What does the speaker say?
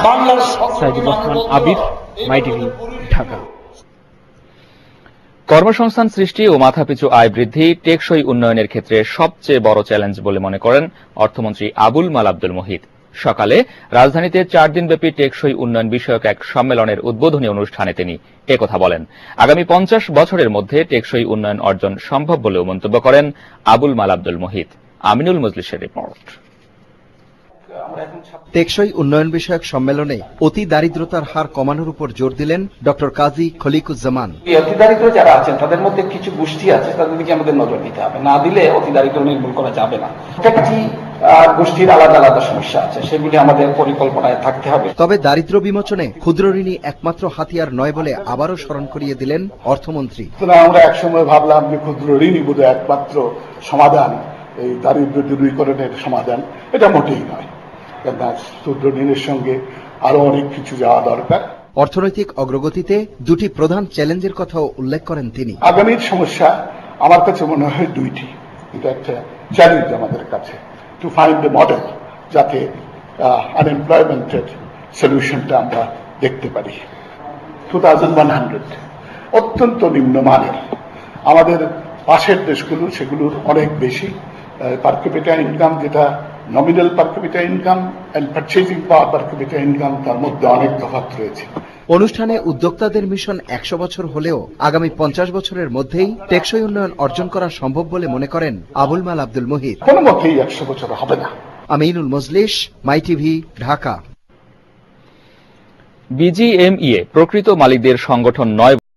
বাংলার সাইদুর রহমান আবির, মাই টিভি, ঢাকা। কর্মসংস্থান সৃষ্টি ও মাথাপিছু আয় বৃদ্ধি টেকসই উন্নয়নের ক্ষেত্রে সবচেয়ে বড় চ্যালেঞ্জ বলে মনে করেন অর্থমন্ত্রী আবুল মাল আব্দুল মুহিত। সকালে রাজধানীতে 4 দিনব্যাপী টেকসই উন্নয়ন বিষয়ক এক সম্মেলনের উদ্বোধনী অনুষ্ঠানে তিনি একথা বলেন। আগামী 50 বছরের মধ্যে টেকসই উন্নয়ন অর্জন সম্ভব বলেও মন্তব্য করেন আবুল মাল আব্দুল মুহিত। আমিনুল মজলিসের রিপোর্ট। টেকসই উন্নয়ন বিষয়ক সম্মেলনে অতি দারিদ্রতার হার কমানোর উপর জোর দিলেন ডক্টর কাজী খলিকুজ্জামান। অতি দারিদ্র যারা আছেন তাদের মধ্যে কিছু গোষ্ঠী আছে, তাদের দিকে আমাদের নজর দিতে হবে, না দিলে অতি দারিদ্র নির্মূল করা যাবে না। প্রত্যেকটি গোষ্ঠীর আলাদা আলাদা সমস্যা আছে, সেগুলি আমাদের পরিকল্পনায় থাকতে হবে। তবে দারিদ্র বিমোচনে ক্ষুদ্র ঋণই একমাত্র হাতিয়ার নয় বলে আবারও স্মরণ করিয়ে দিলেন অর্থমন্ত্রী। আমরা একসময় ভাবলাম যে ক্ষুদ্র ঋণই বোধহয় একমাত্র সমাধান, এই দারিদ্র দূরীকরণের সমাধান। এটা মোটেই নয়, ক্ষুদ্র ঋণের সঙ্গে আরো অনেক কিছু যাওয়া দরকার। অর্থনৈতিক অগ্রগতিতে দুটি প্রধান চ্যালেঞ্জের কথাও উল্লেখ করেন তিনি। আগামীর সমস্যা আমার কাছে মনে হয় দুইটি। এটা একটা চ্যালেঞ্জ আমাদের কাছে, টু ফাইন্ড এ মডেল যাতে আনএমপ্লয়মেন্টের সলিউশনটা আমরা দেখতে পারি। 2100 অত্যন্ত নিম্নমানের, আমাদের পাশের দেশগুলো সেগুলোর অনেক বেশি। পার ক্যাপিটা ইনকাম, যেটা nominal per capita income and purchasing power per capita income, তার মধ্যে অনেক তফাৎ রয়েছে। অনুষ্ঠানে উদ্যোক্তাদের মিশন 100 বছর হলেও আগামী 50 বছরের মধ্যেই টেকসই উন্নয়ন অর্জন করা সম্ভব বলে মনে করেন আবুল মাল আব্দুল মুহিত। কোনো মতেই 100 বছর হবে না। আমিনুল মজলিস, মাই টিভি, ঢাকা। বিজিএমইএ প্রকৃত মালিকদের সংগঠন নয়